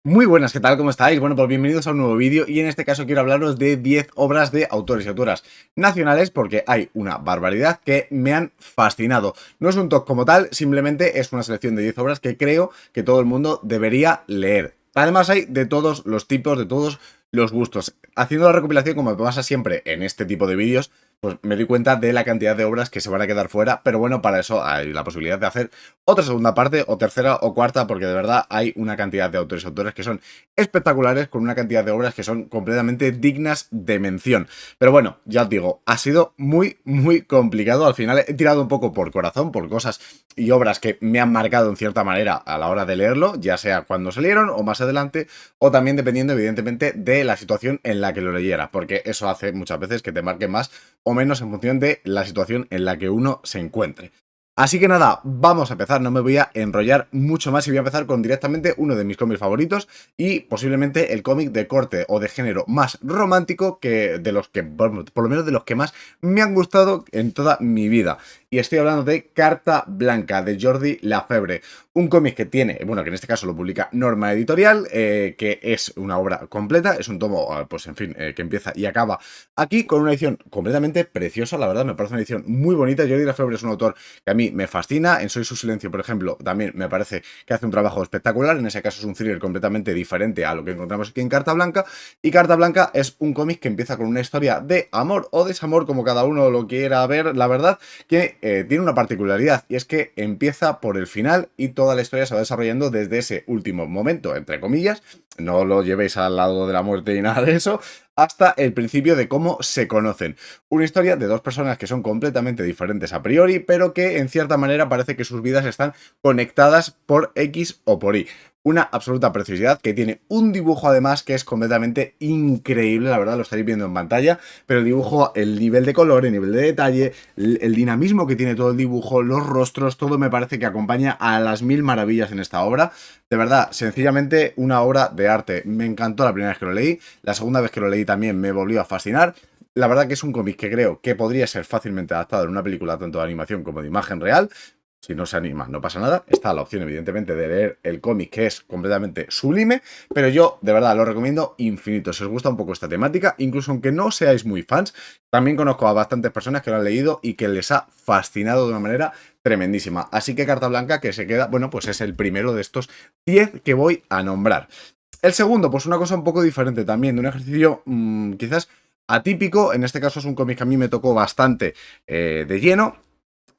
Muy buenas, ¿qué tal? ¿Cómo estáis? Bueno, pues bienvenidos a un nuevo vídeo y en este caso quiero hablaros de 10 obras de autores y autoras nacionales porque hay una barbaridad que me han fascinado. No es un top como tal, simplemente es una selección de 10 obras que creo que todo el mundo debería leer. Además hay de todos los tipos, de todos los gustos. Haciendo la recopilación como me pasa siempre en este tipo de vídeos, pues me doy cuenta de la cantidad de obras que se van a quedar fuera, pero bueno, para eso hay la posibilidad de hacer otra segunda parte, o tercera, o cuarta, porque de verdad hay una cantidad de autores y autores que son espectaculares, con una cantidad de obras que son completamente dignas de mención. Pero bueno, ya os digo, ha sido muy complicado. Al final he tirado un poco por corazón, por cosas y obras que me han marcado en cierta manera a la hora de leerlo, ya sea cuando salieron o más adelante, o también dependiendo evidentemente de la situación en la que lo leyera, porque eso hace muchas veces que te marque más o menos en función de la situación en la que uno se encuentre. Así que nada, vamos a empezar, no me voy a enrollar mucho más y voy a empezar con directamente uno de mis cómics favoritos y posiblemente el cómic de corte o de género más romántico que de los que, por lo menos de los que más me han gustado en toda mi vida. Y estoy hablando de Carta Blanca, de Jordi Lafebre, un cómic que tiene, bueno, que en este caso lo publica Norma Editorial, que es una obra completa, es un tomo, pues en fin, que empieza y acaba aquí con una edición completamente preciosa, la verdad, me parece una edición muy bonita. Jordi Lafebre es un autor que a mí me fascina. En Soy su silencio, por ejemplo, también me parece que hace un trabajo espectacular. En ese caso es un thriller completamente diferente a lo que encontramos aquí en Carta Blanca. Y Carta Blanca es un cómic que empieza con una historia de amor o desamor, como cada uno lo quiera ver, la verdad, que tiene una particularidad y es que empieza por el final y toda la historia se va desarrollando desde ese último momento, entre comillas. No lo llevéis al lado de la muerte y nada de eso, hasta el principio de cómo se conocen. Una historia de dos personas que son completamente diferentes a priori, pero que en cierta manera parece que sus vidas están conectadas por X o por Y. Una absoluta preciosidad que tiene un dibujo además que es completamente increíble, la verdad lo estaréis viendo en pantalla, pero el dibujo, el nivel de color, el nivel de detalle, el dinamismo que tiene todo el dibujo, los rostros, todo me parece que acompaña a las mil maravillas en esta obra. De verdad, sencillamente una obra de arte. Me encantó la primera vez que lo leí, la segunda vez que lo leí también me volvió a fascinar. La verdad que es un cómic que creo que podría ser fácilmente adaptado en una película tanto de animación como de imagen real. Si no se anima, no pasa nada. Está la opción, evidentemente, de leer el cómic, que es completamente sublime, pero yo, de verdad, lo recomiendo infinito. Si os gusta un poco esta temática, incluso aunque no seáis muy fans, también conozco a bastantes personas que lo han leído y que les ha fascinado de una manera tremendísima. Así que Carta Blanca, que se queda, bueno, pues es el primero de estos 10 que voy a nombrar. El segundo, pues una cosa un poco diferente también, de un ejercicio quizás atípico. En este caso es un cómic que a mí me tocó bastante de lleno.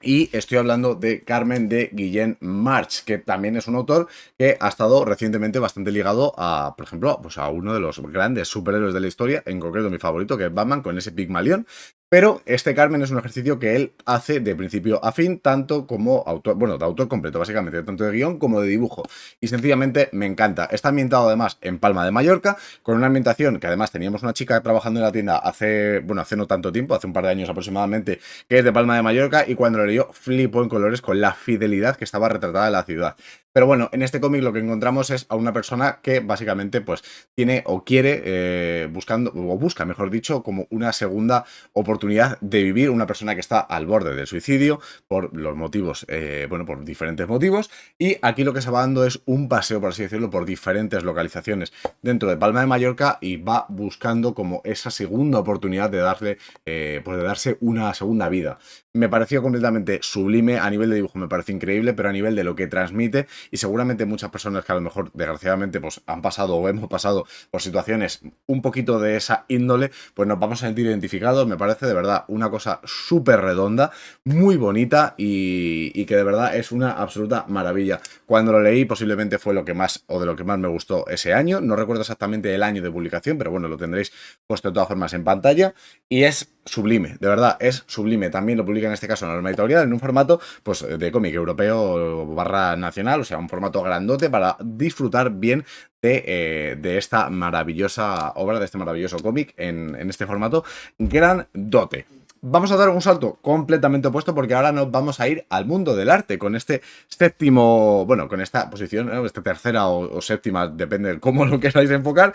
Y estoy hablando de Carmen de Guillén March, que también es un autor que ha estado recientemente bastante ligado a, por ejemplo, pues a uno de los grandes superhéroes de la historia, en concreto mi favorito, que es Batman, con ese Pigmalión. Pero este Carmen es un ejercicio que él hace de principio a fin, tanto como autor, bueno, de autor completo, básicamente, tanto de guión como de dibujo. Y sencillamente me encanta. Está ambientado además en Palma de Mallorca, con una ambientación que además teníamos una chica trabajando en la tienda hace, bueno, hace no tanto tiempo, hace un par de años aproximadamente, que es de Palma de Mallorca, y cuando lo leyó flipó en colores con la fidelidad que estaba retratada en la ciudad. Pero bueno, en este cómic lo que encontramos es a una persona que básicamente pues tiene o quiere, buscando, o busca, mejor dicho, como una segunda oportunidad de vivir, una persona que está al borde del suicidio por los motivos, bueno, por diferentes motivos, y aquí lo que se va dando es un paseo, por así decirlo, por diferentes localizaciones dentro de Palma de Mallorca y va buscando como esa segunda oportunidad de darle, pues de darse una segunda vida. Me pareció completamente sublime, a nivel de dibujo me parece increíble, pero a nivel de lo que transmite, y seguramente muchas personas que a lo mejor desgraciadamente pues han pasado o hemos pasado por situaciones un poquito de esa índole, pues nos vamos a sentir identificados. Me parece de verdad una cosa súper redonda, muy bonita y que de verdad es una absoluta maravilla. Cuando lo leí posiblemente fue lo que más o de lo que más me gustó ese año, no recuerdo exactamente el año de publicación, pero bueno, lo tendréis puesto de todas formas en pantalla y es sublime, de verdad, es sublime. También lo publica en este caso en Norma Editorial en un formato pues de cómic europeo barra nacional, o sea, un formato grandote para disfrutar bien de esta maravillosa obra, de este maravilloso cómic en este formato grandote. Vamos a dar un salto completamente opuesto porque ahora nos vamos a ir al mundo del arte con este séptimo, bueno, con esta posición, ¿no? Esta tercera o séptima, depende de cómo lo queráis enfocar,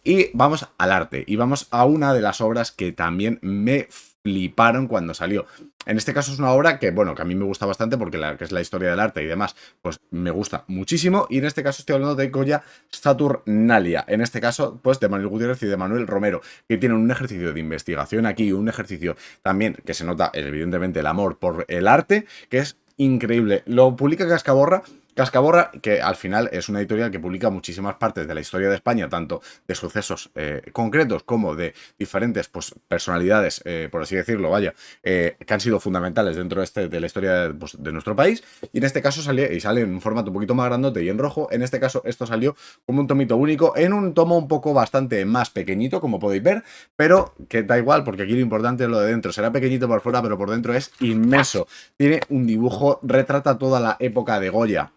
y vamos al arte y vamos a una de las obras que también me fliparon cuando salió. En este caso es una obra que, bueno, que a mí me gusta bastante porque la que es la historia del arte y demás, pues me gusta muchísimo. Y en este caso estoy hablando de Goya Saturnalia. En este caso, pues de Manuel Gutiérrez y de Manuel Romero, que tienen un ejercicio de investigación aquí, un ejercicio también que se nota evidentemente el amor por el arte, que es increíble. Lo publica Cascaborra. Cascaborra, que al final es una editorial que publica muchísimas partes de la historia de España, tanto de sucesos concretos como de diferentes pues, personalidades, por así decirlo, vaya, que han sido fundamentales dentro de la historia pues, de nuestro país. Y en este caso sale en un formato un poquito más grandote y en rojo. En este caso esto salió como un tomito único, en un tomo un poco bastante más pequeñito, como podéis ver, pero que da igual, porque aquí lo importante es lo de dentro. Será pequeñito por fuera, pero por dentro es inmenso. Tiene un dibujo, retrata toda la época de Goya,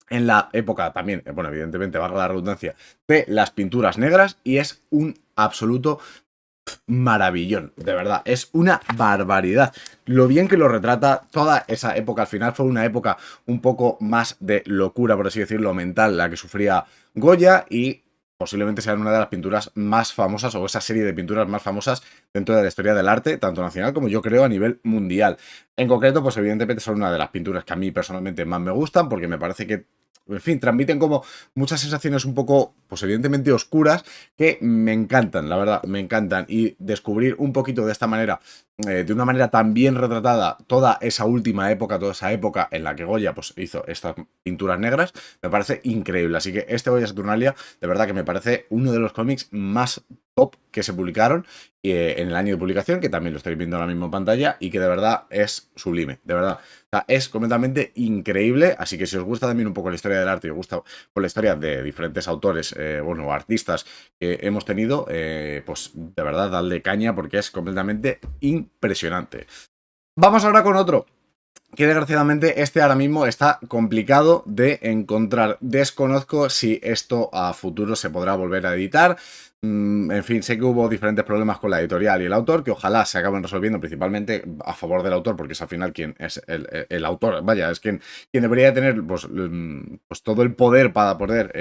en la época también, bueno, evidentemente, valga la redundancia, de las pinturas negras, y es un absoluto maravillón, de verdad, es una barbaridad. Lo bien que lo retrata toda esa época, al final fue una época un poco más de locura, por así decirlo, mental, la que sufría Goya, y posiblemente sean una de las pinturas más famosas, o esa serie de pinturas más famosas dentro de la historia del arte, tanto nacional como yo creo a nivel mundial. En concreto, pues evidentemente son una de las pinturas que a mí personalmente más me gustan, porque me parece que, en fin, transmiten como muchas sensaciones un poco, pues evidentemente oscuras, que me encantan, la verdad, me encantan. Y descubrir un poquito de esta manera, de una manera tan bien retratada, toda esa última época, toda esa época en la que Goya pues, hizo estas pinturas negras, me parece increíble. Así que este Goya Saturnalia, de verdad que me parece uno de los cómics más top que se publicaron en el año de publicación, que también lo estáis viendo ahora mismo en pantalla, y que de verdad es sublime, de verdad. O sea, es completamente increíble, así que si os gusta también un poco la historia del arte y os gusta por la historia de diferentes autores, bueno, artistas que hemos tenido, pues de verdad, dadle caña porque es completamente impresionante. Vamos ahora con otro, que desgraciadamente este ahora mismo está complicado de encontrar. Desconozco si esto a futuro se podrá volver a editar. En fin, sé que hubo diferentes problemas con la editorial y el autor, que ojalá se acaben resolviendo principalmente a favor del autor, porque es al final quien es el autor, vaya, es quien debería tener pues, pues todo el poder para poder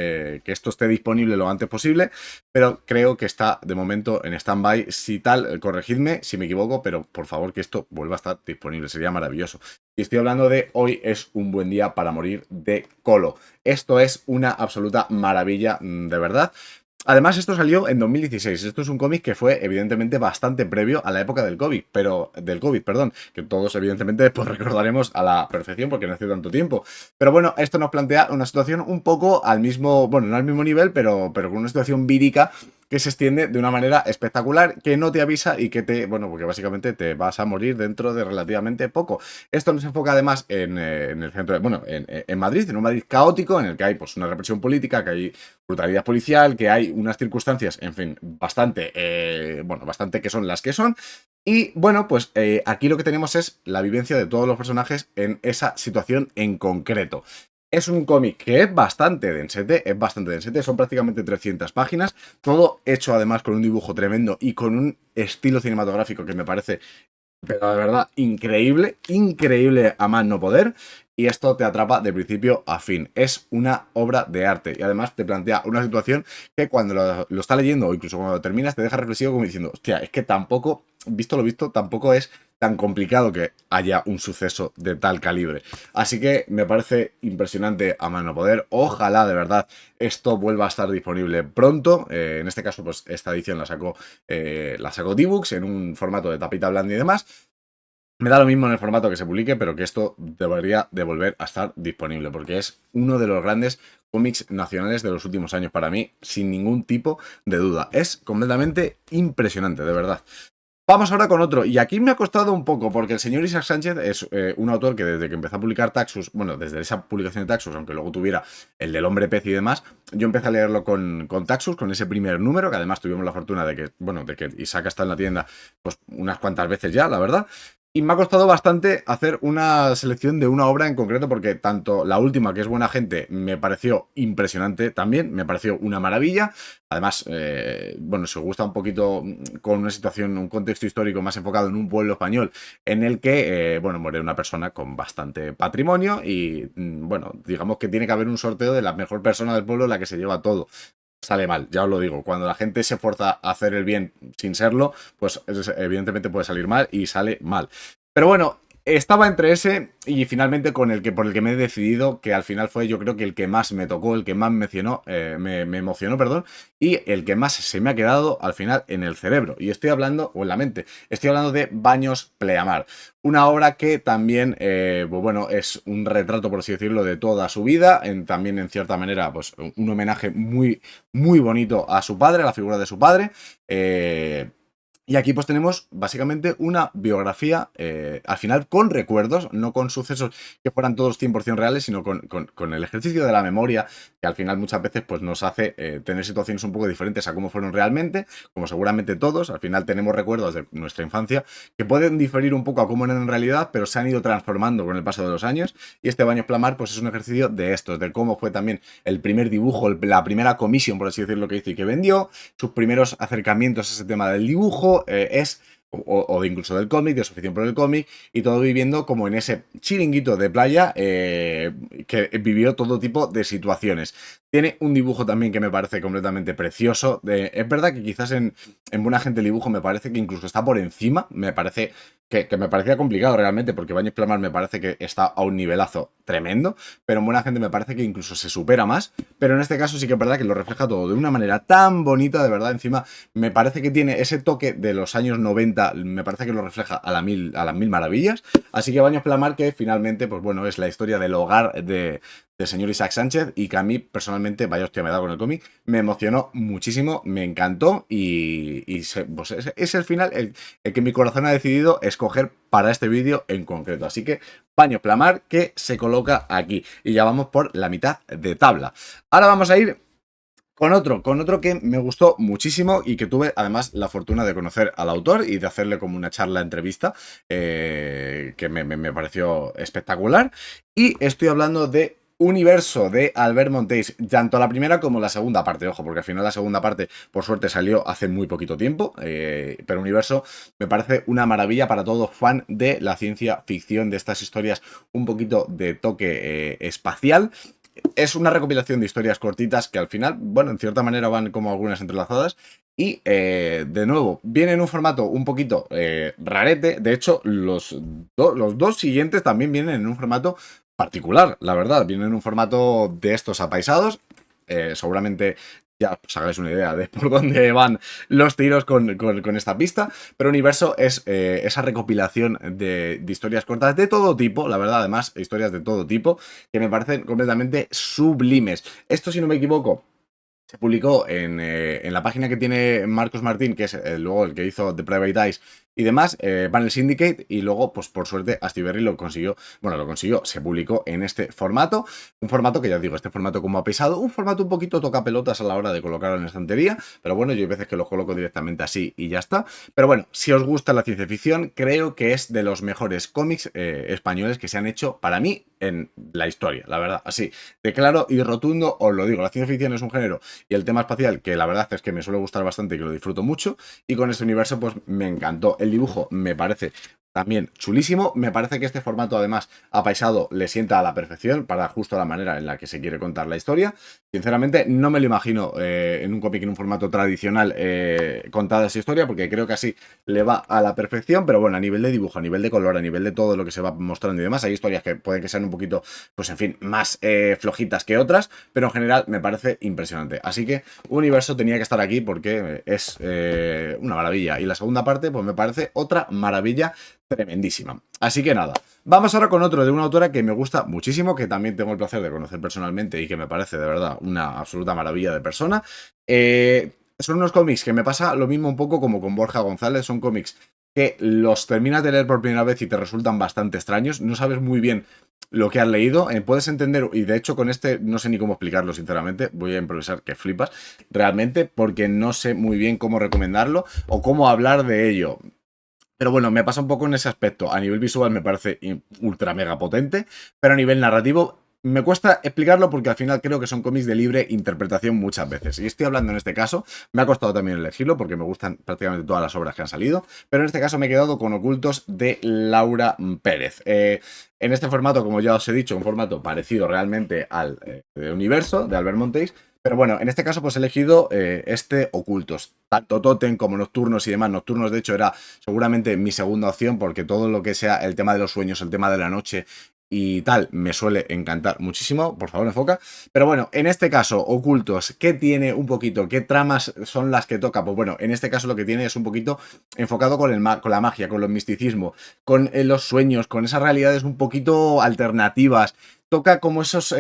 que esto esté disponible lo antes posible, pero creo que está de momento en stand-by. Si tal, corregidme si me equivoco, pero por favor que esto vuelva a estar disponible, sería maravilloso. Y estoy hablando de Hoy es un buen día para morir, de Colo. Esto es una absoluta maravilla, de verdad. Además, esto salió en 2016. Esto es un cómic que fue, evidentemente, bastante previo a la época del COVID, perdón, que todos, evidentemente, pues recordaremos a la perfección porque no hace tanto tiempo. Pero bueno, esto nos plantea una situación un poco al mismo, bueno, no al mismo nivel, pero con una situación vírica que se extiende de una manera espectacular, que no te avisa y que bueno, porque básicamente te vas a morir dentro de relativamente poco. Esto nos enfoca además en el centro, bueno, en Madrid, en un Madrid caótico, en el que hay pues una represión política, que hay brutalidad policial, que hay unas circunstancias, en fin, bastante, bueno, bastante que son las que son. Y bueno, pues aquí lo que tenemos es la vivencia de todos los personajes en esa situación en concreto. Es un cómic que es bastante densete, son prácticamente 300 páginas, todo hecho además con un dibujo tremendo y con un estilo cinematográfico que me parece, pero de verdad, increíble, increíble a más no poder. Y esto te atrapa de principio a fin. Es una obra de arte y además te plantea una situación que cuando lo está leyendo o incluso cuando lo terminas te deja reflexivo como diciendo, hostia, es que tampoco, visto lo visto, tampoco es tan complicado que haya un suceso de tal calibre. Así que me parece impresionante a más no poder. Ojalá de verdad esto vuelva a estar disponible pronto. En este caso, pues esta edición la sacó D-Books en un formato de tapita blanda y demás. Me da lo mismo en el formato que se publique, pero que esto debería de volver a estar disponible, porque es uno de los grandes cómics nacionales de los últimos años para mí, sin ningún tipo de duda. Es completamente impresionante, de verdad. Vamos ahora con otro, y aquí me ha costado un poco, porque el señor Isaac Sánchez es un autor que desde que empezó a publicar Taxus, bueno, desde esa publicación de Taxus, aunque luego tuviera el del Hombre Pez y demás, yo empecé a leerlo con Taxus, con ese primer número, que además tuvimos la fortuna de que, bueno, de que Isaac está en la tienda, pues unas cuantas veces ya, la verdad. Y me ha costado bastante hacer una selección de una obra en concreto, porque tanto la última, que es Buena Gente, me pareció impresionante también, me pareció una maravilla. Además, bueno, si os gusta un poquito con una situación, un contexto histórico más enfocado en un pueblo español en el que, bueno, muere una persona con bastante patrimonio y, bueno, digamos que tiene que haber un sorteo de la mejor persona del pueblo, la que se lleva todo. sale mal, ya os lo digo. Cuando la gente se esfuerza a hacer el bien sin serlo, pues evidentemente puede salir mal y sale mal. Pero bueno, estaba entre ese y finalmente con el que por el que me he decidido, que al final fue yo creo que el que más me tocó, el que más me emocionó, perdón, y el que más se me ha quedado al final en el cerebro. Y estoy hablando, o en la mente, estoy hablando de Baños Pleamar. Una obra que también, pues bueno, es un retrato, por así decirlo, de toda su vida, también en cierta manera, pues un homenaje muy, muy bonito a su padre, a la figura de su padre. Y aquí pues tenemos básicamente una biografía, al final con recuerdos, no con sucesos que fueran todos 100% reales, sino con el ejercicio de la memoria, que al final muchas veces pues nos hace tener situaciones un poco diferentes a cómo fueron realmente, como seguramente todos, al final tenemos recuerdos de nuestra infancia que pueden diferir un poco a cómo eran en realidad, pero se han ido transformando con el paso de los años, y este Baños Plamar pues es un ejercicio de estos, de cómo fue también el primer dibujo, la primera comisión, por así decirlo, que hizo y que vendió, sus primeros acercamientos a ese tema del dibujo, o incluso del cómic, de su afición por el cómic, y todo viviendo como en ese chiringuito de playa que vivió todo tipo de situaciones. Tiene un dibujo también que me parece completamente precioso. Es verdad que quizás en Buena Gente el dibujo me parece que incluso está por encima, me parece que me parecía complicado realmente, porque Baños Plamar me parece que está a un nivelazo tremendo, pero en Buena Gente me parece que incluso se supera más, pero en este caso sí que es verdad que lo refleja todo de una manera tan bonita, de verdad, encima me parece que tiene ese toque de los años 90, me parece que lo refleja a las mil maravillas, así que Baños Plamar, que finalmente, pues bueno, es la historia del hogar del señor Isaac Sánchez, y que a mí personalmente, vaya hostia me da con el cómic, me emocionó muchísimo, me encantó, pues es el final el que mi corazón ha decidido escoger para este vídeo en concreto. Así que Baños Plamar, que se coloca aquí, y ya vamos por la mitad de tabla. Ahora vamos a ir con otro que me gustó muchísimo y que tuve además la fortuna de conocer al autor y de hacerle como una charla entrevista que me pareció espectacular. Y estoy hablando de Universo de Albert Montés, tanto la primera como la segunda parte, ojo, porque al final la segunda parte por suerte salió hace muy poquito tiempo, pero Universo me parece una maravilla para todo fan de la ciencia ficción, de estas historias un poquito de toque espacial. Es una recopilación de historias cortitas que al final, bueno, en cierta manera van como algunas entrelazadas. Y de nuevo, viene en un formato un poquito rarete. De hecho, los dos siguientes también vienen en un formato particular, la verdad. Vienen en un formato de estos apaisados. Seguramente ya os hagáis una idea de por dónde van los tiros con esta pista. Pero Universo es esa recopilación de historias cortas de todo tipo, la verdad, además, historias de todo tipo, que me parecen completamente sublimes. Esto, si no me equivoco, se publicó en la página que tiene Marcos Martín, que es luego el que hizo The Private Eyes y demás, Panel Syndicate, y luego, pues por suerte, Astiberri lo consiguió, bueno, lo consiguió, se publicó en este formato, un formato que ya digo, este formato como ha pesado, un formato un poquito toca pelotas a la hora de colocarlo en la estantería, pero bueno, yo hay veces que lo coloco directamente así y ya está. Pero bueno, si os gusta la ciencia ficción, creo que es de los mejores cómics españoles que se han hecho para mí en la historia, la verdad, así, de claro y rotundo os lo digo, la ciencia ficción es un género y el tema espacial que la verdad es que me suele gustar bastante y que lo disfruto mucho, y con este universo pues me encantó. El dibujo me parece también chulísimo, me parece que este formato además apaisado le sienta a la perfección para justo la manera en la que se quiere contar la historia. Sinceramente no me lo imagino en un cómic en un formato tradicional contada esa historia, porque creo que así le va a la perfección, pero bueno, a nivel de dibujo, a nivel de color, a nivel de todo lo que se va mostrando y demás, hay historias que pueden que sean un poquito, pues en fin, más flojitas que otras, pero en general me parece impresionante. Así que Universo tenía que estar aquí porque es una maravilla, y la segunda parte pues me parece otra maravilla tremendísima. Así que nada, vamos ahora con otro de una autora que me gusta muchísimo, que también tengo el placer de conocer personalmente y que me parece de verdad una absoluta maravilla de persona. Son unos cómics que me pasa lo mismo un poco como con Borja González, son cómics que los terminas de leer por primera vez y te resultan bastante extraños, no sabes muy bien lo que has leído, puedes entender, y de hecho con este no sé ni cómo explicarlo sinceramente, voy a improvisar que flipas, realmente, porque no sé muy bien cómo recomendarlo o cómo hablar de ello. Pero bueno, me pasa un poco en ese aspecto. A nivel visual me parece ultra mega potente, pero a nivel narrativo me cuesta explicarlo porque al final creo que son cómics de libre interpretación muchas veces. Y estoy hablando en este caso, me ha costado también elegirlo porque me gustan prácticamente todas las obras que han salido, pero en este caso me he quedado con Ocultos de Laura Pérez. En este formato, como ya os he dicho, un formato parecido realmente al de Universo de Albert Montés, Pero bueno, en este caso pues he elegido este Ocultos, tanto Totem como Nocturnos y demás. Nocturnos de hecho era seguramente mi segunda opción porque todo lo que sea el tema de los sueños, el tema de la noche y tal, me suele encantar muchísimo. Por favor, enfoca. Pero bueno, en este caso, Ocultos, ¿qué tiene un poquito? ¿Qué tramas son las que toca? Pues bueno, en este caso lo que tiene es un poquito enfocado con, con la magia, con el misticismo, con los sueños, con esas realidades un poquito alternativas. Toca como esos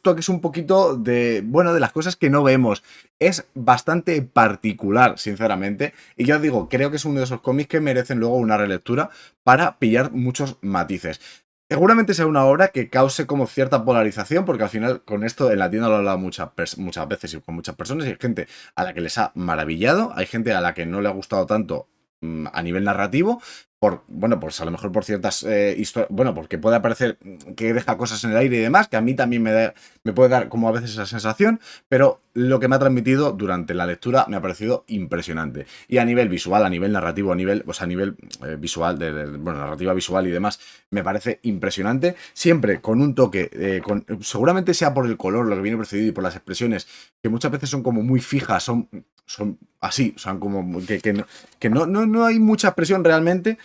toques un poquito de, bueno, de las cosas que no vemos. Es bastante particular, sinceramente. Y ya os digo, creo que es uno de esos cómics que merecen luego una relectura para pillar muchos matices. Seguramente sea una obra que cause como cierta polarización, porque al final con esto en la tienda lo he hablado muchas veces y con muchas personas, y hay gente a la que les ha maravillado, hay gente a la que no le ha gustado tanto a nivel narrativo, bueno, pues a lo mejor por ciertas historias, bueno, porque puede parecer que deja cosas en el aire y demás, que a mí también me puede dar como a veces esa sensación, pero lo que me ha transmitido durante la lectura me ha parecido impresionante. Y a nivel visual, a nivel narrativo, pues a nivel visual, bueno, narrativa visual y demás, me parece impresionante, siempre con un toque, seguramente sea por el color, lo que viene precedido y por las expresiones, que muchas veces son como muy fijas, son así, son como que no hay mucha expresión realmente,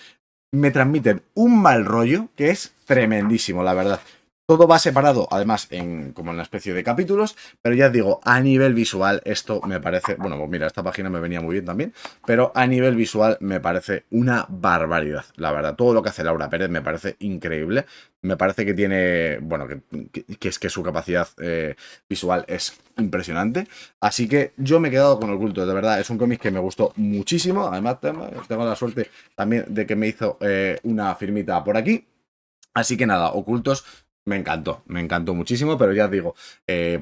me transmiten un mal rollo que es tremendísimo, la verdad. Todo va separado, además, como en una especie de capítulos, pero ya os digo, a nivel visual esto me parece, bueno, pues mira, esta página me venía muy bien también, pero a nivel visual me parece una barbaridad, la verdad. Todo lo que hace Laura Pérez me parece increíble, me parece que tiene, bueno, que es que su capacidad visual es impresionante, así que yo me he quedado con Ocultos, de verdad, es un cómic que me gustó muchísimo, además tengo la suerte también de que me hizo una firmita por aquí, así que nada, Ocultos me encantó muchísimo, pero ya os digo,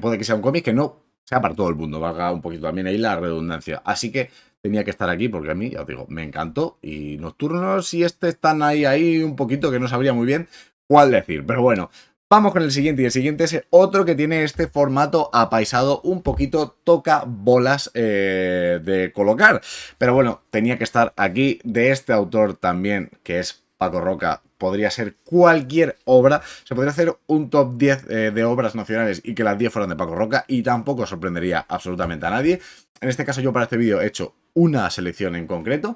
puede que sea un cómic que no sea para todo el mundo, valga un poquito también ahí la redundancia. Así que tenía que estar aquí porque a mí, ya os digo, me encantó. Y Nocturnos y este están ahí un poquito que no sabría muy bien cuál decir. Pero bueno, vamos con el siguiente. Y el siguiente es otro que tiene este formato apaisado, un poquito toca bolas de colocar. Pero bueno, tenía que estar aquí de este autor también, que es Paco Roca. Podría ser cualquier obra, se podría hacer un top 10 de obras nacionales y que las 10 fueran de Paco Roca y tampoco sorprendería absolutamente a nadie. En este caso yo para este vídeo he hecho una selección en concreto.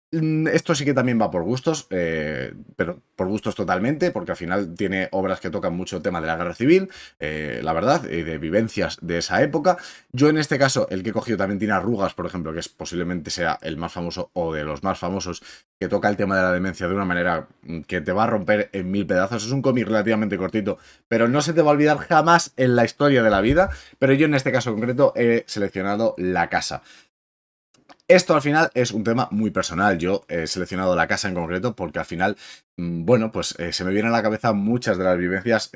Esto sí que también va por gustos, pero por gustos totalmente, porque al final tiene obras que tocan mucho el tema de la guerra civil, la verdad, y de vivencias de esa época. Yo en este caso, el que he cogido también tiene Arrugas, por ejemplo, que es posiblemente sea el más famoso o de los más famosos, que toca el tema de la demencia de una manera que te va a romper en mil pedazos. Es un cómic relativamente cortito, pero no se te va a olvidar jamás en la historia de la vida. Pero yo en este caso concreto he seleccionado La Casa. Esto al final es un tema muy personal. Yo he seleccionado La Casa en concreto porque al final, bueno, pues se me vienen a la cabeza muchas de las vivencias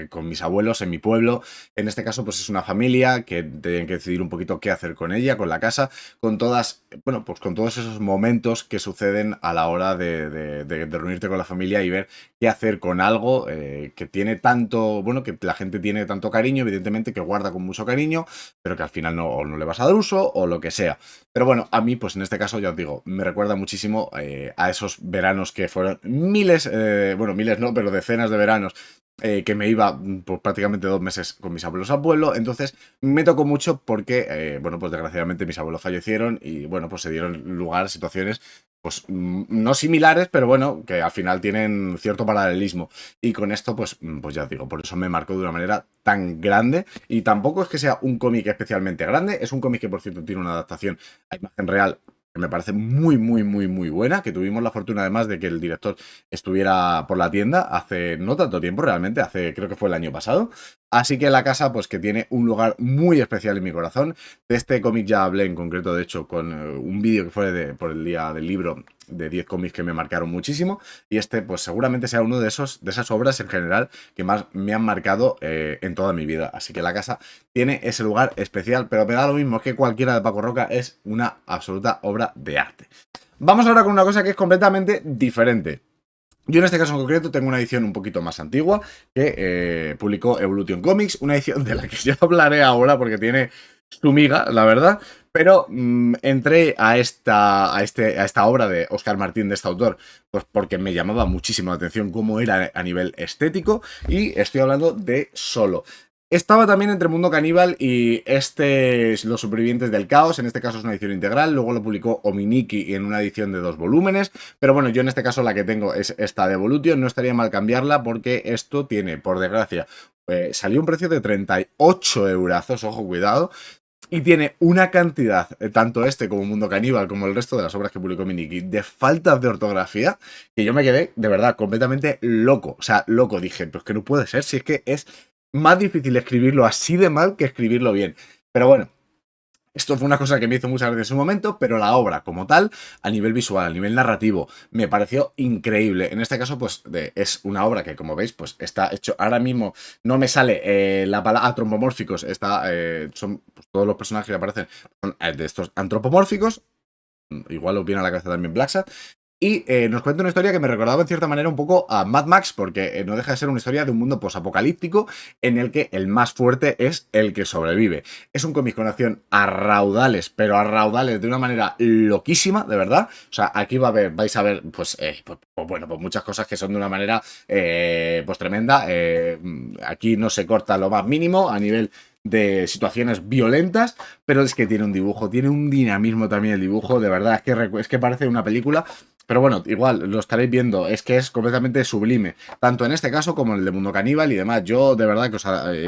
con mis abuelos en mi pueblo. En este caso, pues es una familia que tienen que decidir un poquito qué hacer con ella, con la casa, con todas, bueno, pues con todos esos momentos que suceden a la hora de reunirte con la familia y ver qué hacer con algo que tiene tanto, bueno, que la gente tiene tanto cariño, evidentemente, que guarda con mucho cariño, pero que al final no le vas a dar uso o lo que sea. Pero bueno, a mí, pues en este caso, ya os digo, me recuerda muchísimo a esos veranos que fueron miles, bueno, miles no, pero decenas de veranos que me iba por prácticamente 2 meses con mis abuelos al pueblo. Entonces me tocó mucho porque, bueno, pues desgraciadamente mis abuelos fallecieron y, bueno, pues se dieron lugar a situaciones, pues no similares, pero bueno, que al final tienen cierto paralelismo. Y con esto, pues ya os digo, por eso me marcó de una manera tan grande. Y tampoco es que sea un cómic especialmente grande, es un cómic que, por cierto, tiene una adaptación a imagen real que me parece muy buena, que tuvimos la fortuna además de que el director estuviera por la tienda hace no tanto tiempo realmente, creo que fue el año pasado. Así que La Casa, pues que tiene un lugar muy especial en mi corazón. De este cómic ya hablé en concreto, de hecho, con un vídeo que fue por el día del libro de 10 cómics que me marcaron muchísimo. Y este, pues seguramente sea uno de esas obras en general que más me han marcado en toda mi vida. Así que La Casa tiene ese lugar especial, pero me da lo mismo, es que cualquiera de Paco Roca es una absoluta obra de arte. Vamos ahora con una cosa que es completamente diferente. Yo en este caso en concreto tengo una edición un poquito más antigua que publicó Evolution Comics, una edición de la que yo hablaré ahora porque tiene su miga, la verdad, pero entré a esta obra de Óscar Martín, de este autor, pues porque me llamaba muchísimo la atención cómo era a nivel estético y estoy hablando de Solo. Estaba también entre Mundo Caníbal y Los Supervivientes del Caos. En este caso es una edición integral. Luego lo publicó Ominiki en una edición de 2 volúmenes. Pero bueno, yo en este caso la que tengo es esta de Evolution. No estaría mal cambiarla porque esto tiene, por desgracia, salió un precio de 38 eurazos. Ojo, cuidado. Y tiene una cantidad, tanto este como Mundo Caníbal, como el resto de las obras que publicó Miniki, de faltas de ortografía, que yo me quedé, de verdad, completamente loco. O sea, loco, dije, pero es que no puede ser, si es que es más difícil escribirlo así de mal que escribirlo bien. Pero bueno, esto fue una cosa que me hizo muchas veces en su momento, pero la obra como tal, a nivel visual, a nivel narrativo, me pareció increíble. En este caso, pues es una obra que, como veis, pues está hecho. Ahora mismo no me sale la palabra antropomórficos, son pues, todos los personajes que aparecen son de estos antropomórficos. Igual os viene a la cabeza también Blacksat. Y nos cuenta una historia que me recordaba en cierta manera un poco a Mad Max, porque no deja de ser una historia de un mundo posapocalíptico en el que el más fuerte es el que sobrevive. Es un cómic con acción a raudales, pero a raudales de una manera loquísima, de verdad. O sea, aquí vais a ver, pues bueno, pues muchas cosas que son de una manera pues tremenda. Aquí no se corta lo más mínimo a nivel de situaciones violentas, pero es que tiene un dibujo, tiene un dinamismo también el dibujo, de verdad, es que parece una película. Pero bueno, igual lo estaréis viendo, es que es completamente sublime, tanto en este caso como en el de Mundo Caníbal y demás. Yo de verdad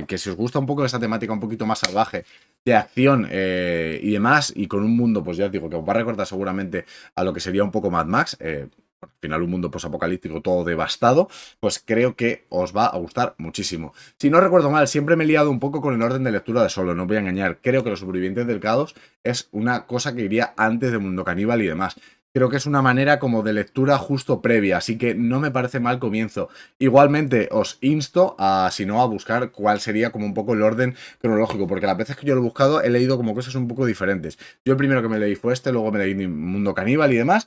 que si os gusta un poco esa temática un poquito más salvaje, de acción y demás, y con un mundo, pues ya os digo, que os va a recordar seguramente a lo que sería un poco Mad Max, al final un mundo posapocalíptico todo devastado, pues creo que os va a gustar muchísimo. Si no recuerdo mal, siempre me he liado un poco con el orden de lectura de Solo, no os voy a engañar. Creo que Los Supervivientes del Caos es una cosa que iría antes de Mundo Caníbal y demás. Creo que es una manera como de lectura justo previa, así que no me parece mal comienzo. Igualmente os insto a, si no, a buscar cuál sería como un poco el orden cronológico, porque las veces que yo lo he buscado he leído como cosas un poco diferentes. Yo el primero que me leí fue este, luego me leí Mundo Caníbal y demás.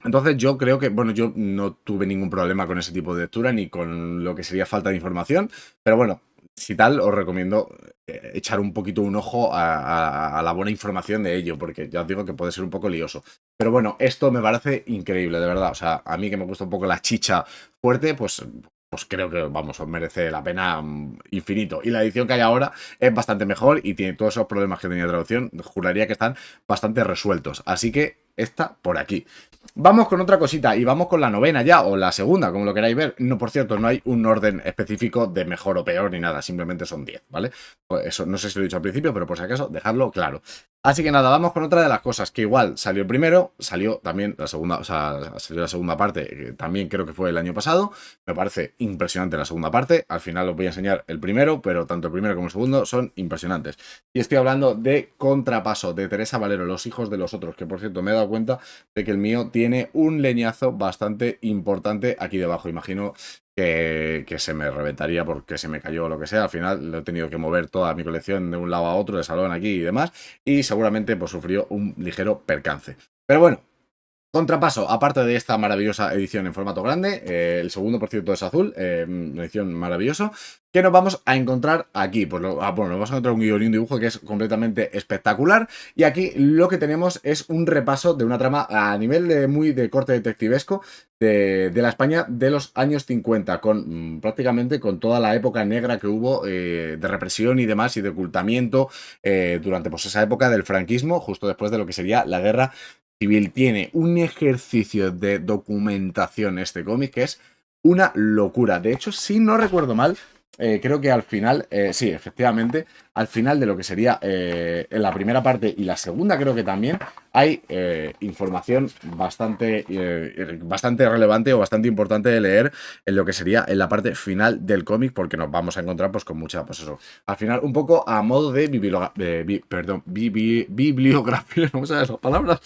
Entonces yo creo que, bueno, yo no tuve ningún problema con ese tipo de lectura ni con lo que sería falta de información, pero bueno, si tal, os recomiendo echar un poquito un ojo a la buena información de ello, porque ya os digo que puede ser un poco lioso. Pero bueno, esto me parece increíble, de verdad. O sea, a mí que me gusta un poco la chicha fuerte, pues creo que, vamos, os merece la pena infinito. Y la edición que hay ahora es bastante mejor y tiene todos esos problemas que tenía de traducción, juraría que están bastante resueltos. Así que esta por aquí. Vamos con otra cosita y vamos con la novena ya, o la segunda, como lo queráis ver. No, por cierto, no hay un orden específico de mejor o peor ni nada, simplemente son 10, ¿vale? Pues eso no sé si lo he dicho al principio, pero por si acaso, dejadlo claro. Así que nada, vamos con otra de las cosas que igual salió el primero, salió también la segunda, o sea, salió la segunda parte, que también creo que fue el año pasado. Me parece impresionante la segunda parte. Al final os voy a enseñar el primero, pero tanto el primero como el segundo son impresionantes. Y estoy hablando de Contrapaso, de Teresa Valero, Los hijos de los otros, que por cierto me he dado cuenta de que el mío tiene un leñazo bastante importante aquí debajo. Imagino que se me reventaría porque se me cayó o lo que sea. Al final lo he tenido que mover toda mi colección de un lado a otro, de salón aquí y demás, y seguramente pues sufrió un ligero percance. Pero bueno, Contrapaso, aparte de esta maravillosa edición en formato grande, el segundo por cierto es azul, una edición maravillosa, que nos vamos a encontrar aquí. Pues bueno, nos vamos a encontrar un guión y un dibujo que es completamente espectacular, y aquí lo que tenemos es un repaso de una trama a nivel de muy de corte detectivesco de la España de los años 50, con prácticamente con toda la época negra que hubo de represión y demás y de ocultamiento durante pues esa época del franquismo, justo después de lo que sería la guerra civil. Tiene un ejercicio de documentación este cómic que es una locura. De hecho, si no recuerdo mal, creo que al final, sí, efectivamente, al final de lo que sería en la primera parte y la segunda creo que también hay información bastante relevante o bastante importante de leer en lo que sería en la parte final del cómic, porque nos vamos a encontrar pues con mucha, pues eso, al final un poco a modo de bibliografía, no me salen las palabras,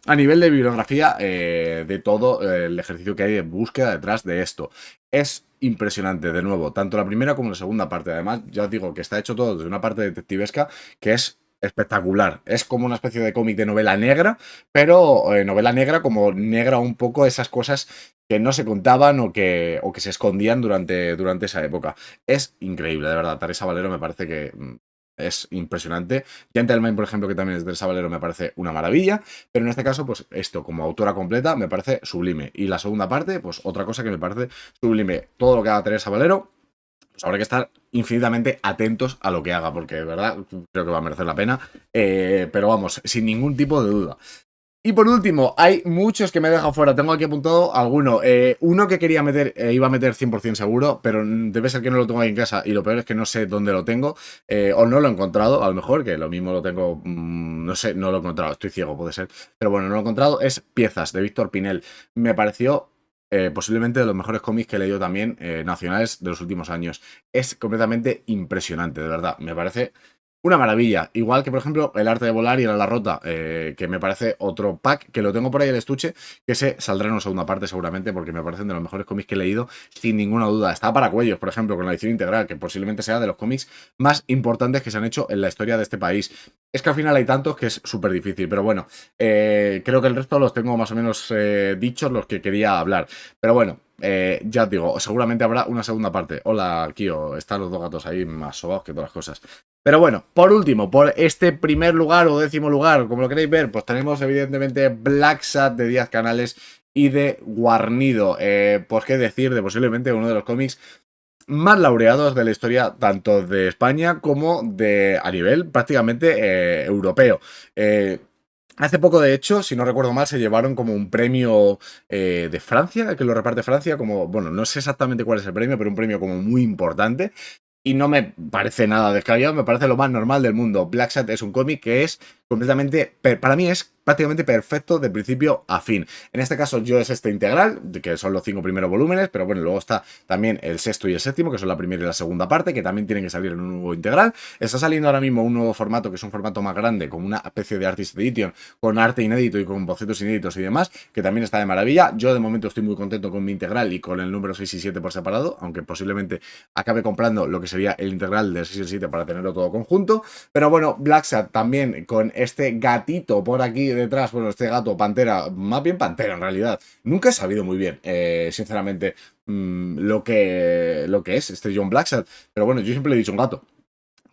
a nivel de bibliografía de todo el ejercicio que hay de búsqueda detrás de esto. Es impresionante, de nuevo, tanto la primera como la segunda parte. Además, ya os digo que está hecho todo desde una parte detectivesca que es espectacular. Es como una especie de cómic de novela negra, pero novela negra como negra un poco esas cosas que no se contaban o que se escondían durante esa época. Es increíble, de verdad. Teresa Valero me parece que es impresionante. Gentleman, por ejemplo, que también es de Teresa Valero, me parece una maravilla. Pero en este caso, pues esto, como autora completa, me parece sublime. Y la segunda parte, pues otra cosa que me parece sublime. Todo lo que haga Teresa Valero, pues habrá que estar infinitamente atentos a lo que haga, porque de verdad creo que va a merecer la pena. Pero vamos, sin ningún tipo de duda. Y por último, hay muchos que me he dejado fuera. Tengo aquí apuntado alguno. Uno que quería meter, iba a meter 100% seguro, pero debe ser que no lo tengo ahí en casa. Y lo peor es que no sé dónde lo tengo. O no lo he encontrado, a lo mejor, que lo mismo lo tengo. No sé, no lo he encontrado. Estoy ciego, puede ser. Pero bueno, no lo he encontrado. Es Piezas, de Víctor Pinel. Me pareció posiblemente de los mejores cómics que he leído también nacionales de los últimos años. Es completamente impresionante, de verdad. Me parece una maravilla. Igual que, por ejemplo, El arte de volar y El ala rota, que me parece otro pack, que lo tengo por ahí el estuche, que se saldrá en una segunda parte seguramente, porque me parecen de los mejores cómics que he leído, sin ninguna duda. Está para cuellos, por ejemplo, con la edición integral, que posiblemente sea de los cómics más importantes que se han hecho en la historia de este país. Es que al final hay tantos que es súper difícil, pero bueno, creo que el resto los tengo más o menos dichos, los que quería hablar. Pero bueno, ya os digo, seguramente habrá una segunda parte. Hola, Kio, están los dos gatos ahí más sobados que todas las cosas. Pero bueno, por último, por este primer lugar o décimo lugar, como lo queréis ver, pues tenemos evidentemente Black Sat de 10 canales y de Guarnido. Pues qué decir de posiblemente uno de los cómics más laureados de la historia tanto de España como de a nivel prácticamente europeo. Hace poco, de hecho, si no recuerdo mal, se llevaron como un premio de Francia, que lo reparte Francia, como, bueno, no sé exactamente cuál es el premio, pero un premio como muy importante. Y no me parece nada descabellado, me parece lo más normal del mundo. Black Sat es un cómic que es completamente, para mí es prácticamente perfecto de principio a fin. En este caso yo es este integral, que son los 5 primeros volúmenes, pero bueno, luego está también el sexto y el séptimo, que son la primera y la segunda parte, que también tienen que salir en un nuevo integral. Está saliendo ahora mismo un nuevo formato, que es un formato más grande, como una especie de Artist Edition, con arte inédito y con bocetos inéditos y demás, que también está de maravilla. Yo de momento estoy muy contento con mi integral y con el número 6 y 7 por separado, aunque posiblemente acabe comprando lo que sería el integral del 6 y el 7 para tenerlo todo conjunto. Pero bueno, Black Sat también con este gatito por aquí detrás, bueno, este gato pantera, más bien pantera en realidad. Nunca he sabido muy bien, sinceramente, lo que es este John Black Sat. Pero bueno, yo siempre le he dicho un gato.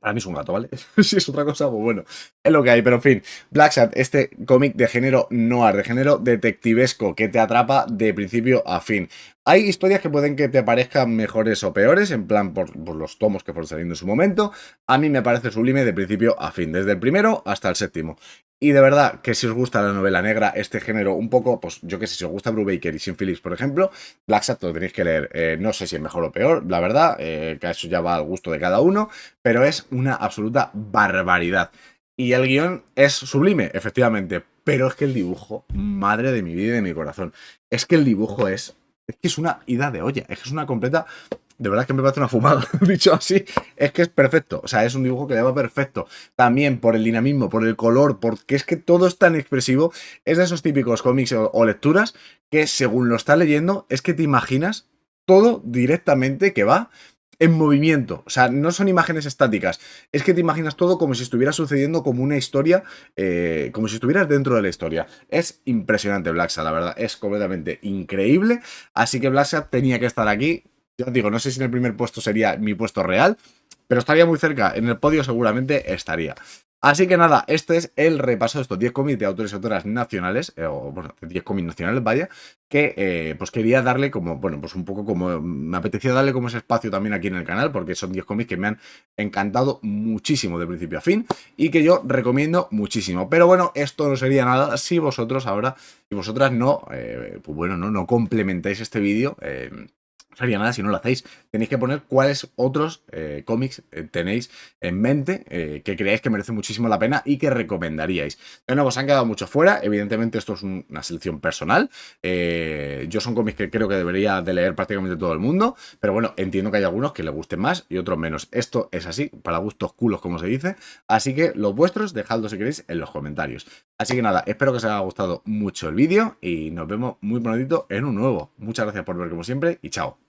Para mí es un gato, ¿vale? Si es otra cosa, pues bueno, es lo que hay. Pero en fin, Black Sat, este cómic de género noir, de género detectivesco, que te atrapa de principio a fin. Hay historias que pueden que te parezcan mejores o peores, en plan por los tomos que fueron saliendo en su momento. A mí me parece sublime de principio a fin, desde el primero hasta el séptimo. Y de verdad que si os gusta la novela negra, este género un poco, pues yo que sé, si os gusta Brubaker y Sean Phillips, por ejemplo, Black Sat lo tenéis que leer. No sé si es mejor o peor, la verdad, que eso ya va al gusto de cada uno, pero es una absoluta barbaridad. Y el guión es sublime, efectivamente, pero es que el dibujo, madre de mi vida y de mi corazón, es que el dibujo es que es una ida de olla, es que es una completa... De verdad que me parece una fumada, dicho así, es que es perfecto, o sea, es un dibujo que le va perfecto, también por el dinamismo, por el color, porque es que todo es tan expresivo, es de esos típicos cómics o lecturas que según lo estás leyendo, es que te imaginas todo directamente que va en movimiento, o sea, no son imágenes estáticas, es que te imaginas todo como si estuviera sucediendo como una historia, como si estuvieras dentro de la historia. Es impresionante Black Sat, la verdad, es completamente increíble, así que Black Sat tenía que estar aquí. Ya os digo, no sé si en el primer puesto sería mi puesto real, pero estaría muy cerca, en el podio seguramente estaría. Así que nada, este es el repaso de estos 10 cómics de autores y autoras nacionales, o bueno, 10 cómics nacionales, vaya, que pues quería darle como, bueno, pues un poco como, me apetecía darle como ese espacio también aquí en el canal, porque son 10 cómics que me han encantado muchísimo de principio a fin, y que yo recomiendo muchísimo. Pero bueno, esto no sería nada si vosotros ahora, y vosotras no, pues bueno, no complementáis este vídeo, no sería nada si no lo hacéis. Tenéis que poner cuáles otros cómics tenéis en mente que creáis que merece muchísimo la pena y que recomendaríais. De nuevo, se han quedado muchos fuera. Evidentemente, esto es una selección personal. Yo son cómics que creo que debería de leer prácticamente todo el mundo. Pero bueno, entiendo que hay algunos que les gusten más y otros menos. Esto es así, para gustos culos, como se dice. Así que los vuestros, dejadlos si queréis en los comentarios. Así que nada, espero que os haya gustado mucho el vídeo y nos vemos muy prontito en un nuevo. Muchas gracias por ver como siempre y chao.